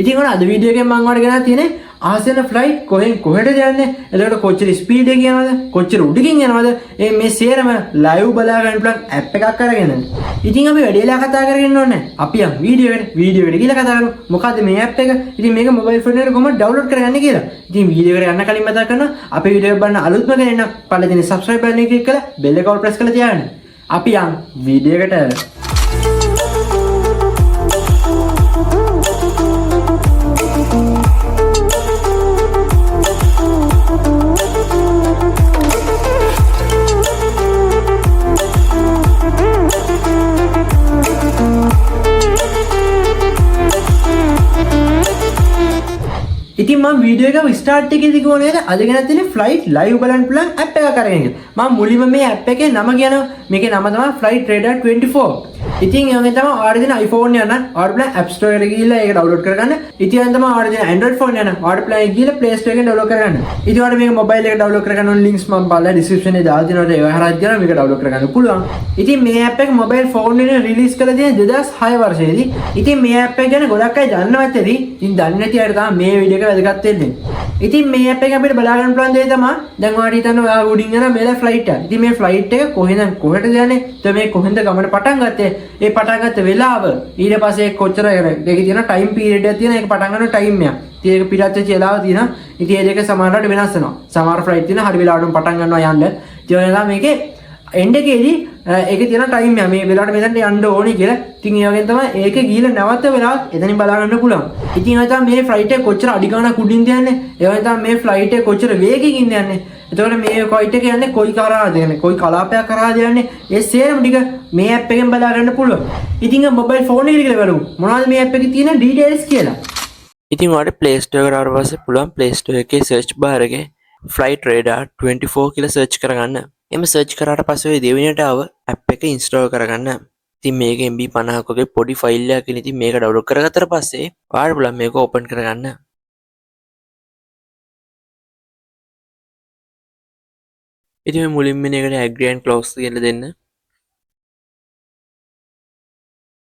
ඉතින් ඔන්න අද වීඩියෝ එකෙන් මම ඔයාලට ගෙනත් තියෙන්නේ ආසියාන ෆ්ලයිට් කොහෙන් කොහෙටද යන්නේ? එතකොට කොච්චර ස්පීඩ් එකකින් යනවද? කොච්චර උඩකින් යනවද? මේ සේරම ලයිව් බලා ගන්න පුළුවන් ඇප් එකක් අරගෙන. ඉතින් අපි වැඩිලා කතා කරගෙන ඕනේ. අපි යමු වීඩියෝ එකට ගිහලා කතා කරමු. මොකද්ද මේ ඇප් එක? ඉතින් මේක මොබයිල් ෆෝන් එකට කොහොමද ඩවුන්ලෝඩ් කරගන්නේ කියලා. ඉතින් වීඩියෝ එකට යන්න කලින් මතක් කරනවා අපේ වීඩියෝ එක බලන්න අලුත්ම කෙනෙක් නම් පළවෙනි subscribe button එක ක්ලික් කරලා bell එක all press කරලා තියාගන්න. අපි යමු වීඩියෝ එකට. ඉතින් මම වීඩියෝ එක ස්ටාර්ට් එකේදී කිව්ව නේද අද ගෙනත් තියෙන්නේ ෆ්ලයිට් ලයිව් බලන්න පුළුවන් ඇප් එකක් අරගෙන ඉන්න. මම මුලින්ම මේ ඇප් එකේ නම කියනවා. මේකේ නම තමයි Flight Radar 24. ඉතින් ඒකෙන් තමයි ඔයාලට දෙන iPhone එක නම් ඔයාලට පුළුවන් App Store එකට ගිහිල්ලා ඒක ඩවුන්ලෝඩ් කරගන්න. ඉතින් එහෙනම් තමයි ඔයාලට දෙන Android phone එක නම් ඔයාලට පුළුවන් ගිහිල්ලා Play Store එකෙන් ඩවුන්ලෝඩ් කරගන්න. ඉතින් ඔයාලට මේක මොබයිල් එකේ ඩවුන්ලෝඩ් කරගන්න ඕන links මම බලලා description එකේ දාලා දෙනවා. ඒවා හරහා ගිහලා මේක ඩවුන්ලෝඩ් කරගන්න පුළුවන්. ඉතින් මේ ඇප් එක මොබයිල් ෆෝන් එකේ රිලීස් කරලා තියෙන 2006 වර්ෂයේදී. ඉතින් මේ ඇප් එක ගැන ගොඩක් අය දන්නවත් ඇති. ඉතින් දන්නේ නැති අයට තමයි මේ වීඩියෝ එක වැදගත් වෙන්නේ. ඉතින් මේ ඇප් එක අපිට බලා ගන්න පුළුවන් දේ තමයි දැන් ඔයාලට හිතන්න ඔයා උඩින් යන මේලා ෆ්ලයිට් එක. ඉතින් මේ ෆ්ලයිට් එක කොහෙටද යන්නේ? તો මේ කොහෙන්ද ගමන පටන් ගත්තේ? ඒ පටන් ගත්ත වෙලාව ඊට පස්සේ කොච්චර ඒකේ තියෙන ටයිම් පීරියඩ් එකක් තියෙන ඒක පටන් ගන්න ටයිම් එක. ඉතින් ඒක පිටත් වෙච්ච වෙලාව තියෙනවා. ඉතින් ඒ දෙක සමහරවිට වෙනස් වෙනවා. සමහර ෆ්ලයිට් තියෙන හරි වෙලාවටම පටන් ගන්නවා යන්න. ඉතින් ඔයාලා මේකේ එන්ඩ් එකේදී ඒකේ තියෙන ටයිම් එක මේ වෙලාවට මෙතනට යන්න ඕනේ කියලා. ඉතින් ඒ වගේම තමයි ඒකේ ගිහිල්ලා නැවත වෙලාවක් එතනින් බලා ගන්න පුළුවන්. ඉතින් ඒ තමයි මේ ෆ්ලයිට් එක කොච්චර අඩි ගාණක් උඩින්ද යන්නේ. ඒ වගේම තමයි මේ ෆ්ලයිට් එක කොච්චර වේගකින් යන්නේ. එතකොට මේ ෆ්ලයිට් එක යන්නේ කොයි කරාද යන්නේ කොයි කලාපයක් කරාද යන්නේ ඒ සේරම ටික මේ ඇප් එකෙන් බලා ගන්න පුළුවන්. ඉතින් මොබයිල් ෆෝන් එකේ කියලා බලමු. මොනවද මේ ඇප් එකේ තියෙන ඩීටේල්ස් කියලා. ඉතින් ඔයාලට Play Store එකට ආවට පස්සේ පුළුවන් Play Store එකේ search bar එකේ Flight Radar 24 කියලා search කරගන්න. එම search කරාට පස්සේ ඔය දෙවෙනියට ආව app එක install කරගන්න. ඉතින් මේක MB 50ක වගේ පොඩි ෆයිල් එකක් ඉතින් මේක download කරගත්තට පස්සේ ඔයාලට පුළුවන් මේක open කරගන්න. ඉතින් මේ මුලින්ම මේකට agree and close කියලා දෙන්න.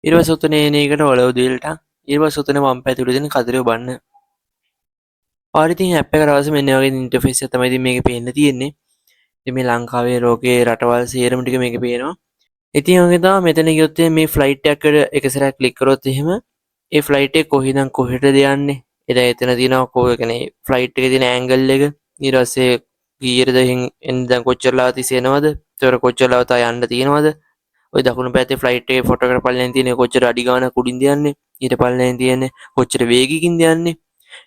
ඊට පස්සේ උතන එන එකට ඔලව දෙලට ඊට පස්සේ උතන වම් පැත්තේ දෙන කතරේ ඔබන්න. ඔයාලා ඉතින් app එකට අවශ්‍ය මෙන්න වගේ interface එක තමයි ඉතින් මේකේ පේන්න තියෙන්නේ. ඉතින් මේ ලංකාවේ ලෝකේ රටවල් සියරම ටික මේකේ පේනවා. ඉතින් ඔයගෙන් තමයි මෙතන ගියොත් මේ ෆ්ලයිට් එකකට එක සැරයක් ක්ලික් කරොත් එහෙම ඒ ෆ්ලයිට් එක කොහෙන්ද කොහෙටද යන්නේ? එතන තියෙනවා කොහේ කියන්නේ ෆ්ලයිට් එකේ තියෙන ඇන්ගල් එක ඊට පස්සේ කීයටද එන්නේ දැන් කොච්චරලා තිසෙනවද? ඒතර කොච්චරලා තා යන්න තියෙනවද? ඔය දකුණු පැත්තේ ෆ්ලයිට් එකේ ෆොටෝ එකට පල්ලෙන් තියෙන කොච්චර අඩි ගානක් උඩින්ද යන්නේ? ඊට පල්ලෙන් තියෙන්නේ කොච්චර වේගකින්ද යන්නේ?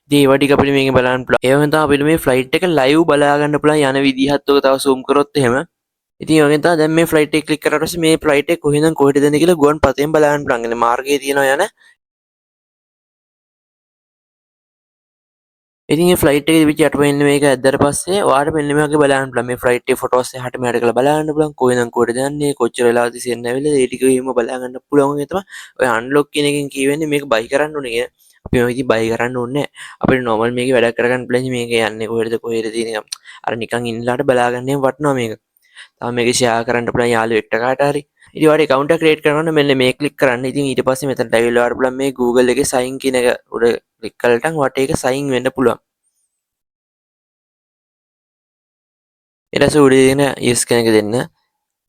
ඉතින් ඒවා ටික අපිට මේකෙන් බලන්න පුළුවන්. ඒ වගේම තමයි අපිට මේ ෆ්ලයිට් එක ලයිව් බලා ගන්න පුළුවන් යන විදිහත් ඔක තව zoom කරොත් එහෙම. ඉතින් ඒ වගේම තමයි දැන් මේ ෆ්ලයිට් එක ක්ලික් කරාට පස්සේ මේ ෆ්ලයිට් එක කොහෙන්ද කොහෙටද යන්නේ කියලා ගුවන් පතෙන් බලා ගන්න පුළුවන්. يعني මාර්ගයේ තියෙනවා යන. ඉතින් මේ ෆ්ලයිට් එකේ තිබිච්ච යටපැන්න මේක ඇද්දාට පස්සේ ඔයාලට මෙන්න මේ වගේ බලන්න පුළුවන්. මේ ෆ්ලයිට් එකේ ෆොටෝස් එහාට මෙහාට කරලා බලන්න පුළුවන්. කොහෙන්ද කොහෙටද යන්නේ? කොච්චර වෙලාවද ඉතින් ඇවිල්ලා ඒ ටික එහෙම බලා ගන්න පුළුවන්. ඒ තමයි ඔය අන්ලොක් කියන එකෙන් කියවෙන්නේ මේක බයි කරන්න ඕනේ කියන. අපි මේ විදිහ බයි කරන්න ඕනේ නැහැ. අපිට normal මේකේ වැඩ කරගන්න පුළුවන්. මේක යන්නේ කොහෙද තියෙන අර නිකන් ඉන්නලාට බලා ගන්න වටනවා මේක. තව මේක ෂෙයා කරන්න පුළුවන් යාළුවෙක්ට කාට හරි. ඉතින් ඔයාලට account එක create කරගන්න මෙන්න මේ ක්ලික් කරන්න. ඉතින් ඊට පස්සේ මෙතනට ඇවිල්ලා ඔයාලට පුළුවන් මේ Google එකේ sign කියන එක උඩ ක්ලික් කළාට ඔයාලට ඒක sign වෙන්න පුළුවන්. ඊට පස්සේ උඩ තියෙන yes කියන එක දෙන්න.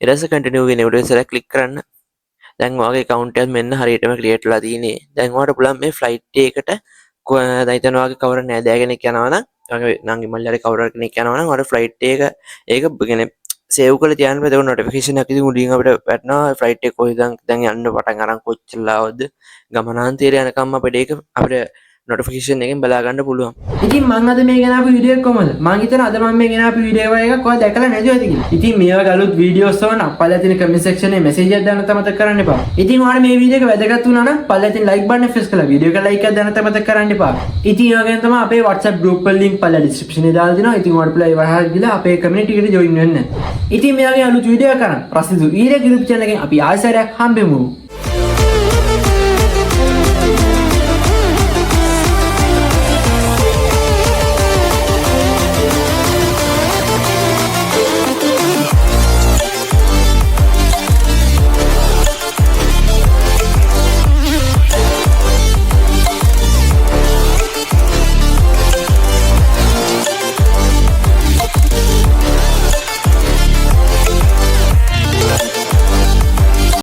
ඊට පස්සේ continue කියන උඩ ඉස්සරහ ක්ලික් කරන්න. දැන් ඔයාගේ account එක මෙන්න හරියටම create වෙලා තියෙන්නේ. දැන් ඔයාලට පුළුවන් මේ flight එකකට දැන් හිතන්න ඔයාගේ කවුරු නෑදෑ කෙනෙක් යනවා නම් ඔයාගේ නංගි මල්ලි කවුරු කෙනෙක් යනවා නම් ඔයාලට flight එක ඒක කියන්නේ save කරලා තියන්න බෑ. ඒක notification එකක් ඉතින් උඩින් අපිට වැටෙනවා flight එක කොහෙද දැන් යන්න පටන් අරන් කොච්චරලාවද ගමනාන්තයේ යනකම් අපිට ඒක අපිට notification එකෙන් බලා ගන්න පුළුවන්. ඉතින් මම අද මේ ගැන ආපු වීඩියෝ එක කොහමද? මම හිතන අද මම මේ ගැන ආපු වීඩියෝ එකක් ඔයා දැකලා නැතිව ඇති කියලා. ඉතින් මේ වගේ අලුත් වීඩියෝස් වන පල්ලෙය තියෙන comment section එකේ message එකක් දාන්න මතක කරන්න එපා. ඉතින් ඔයාලා මේ වීඩියෝ එක වැදගත් වුණා නම් පල්ලෙය තියෙන like button එක press කරලා වීඩියෝ එක like එකක් දාන්න මතක කරන්න එපා. ඉතින් ඒ වගේම තමයි අපේ WhatsApp group වල link පල්ලෙය description එකේ දාලා දෙනවා. ඉතින් ඔයාලා පුළුවන් ඒව හරහා ගිහලා අපේ community එකට join වෙන්න. ඉතින් මේ වගේ අලුත් වීඩියෝ එකක් කරන් ප්‍රසිද්ධ ඊරේ group channel එකෙන් අපි ආයෙත් හම්බෙමු.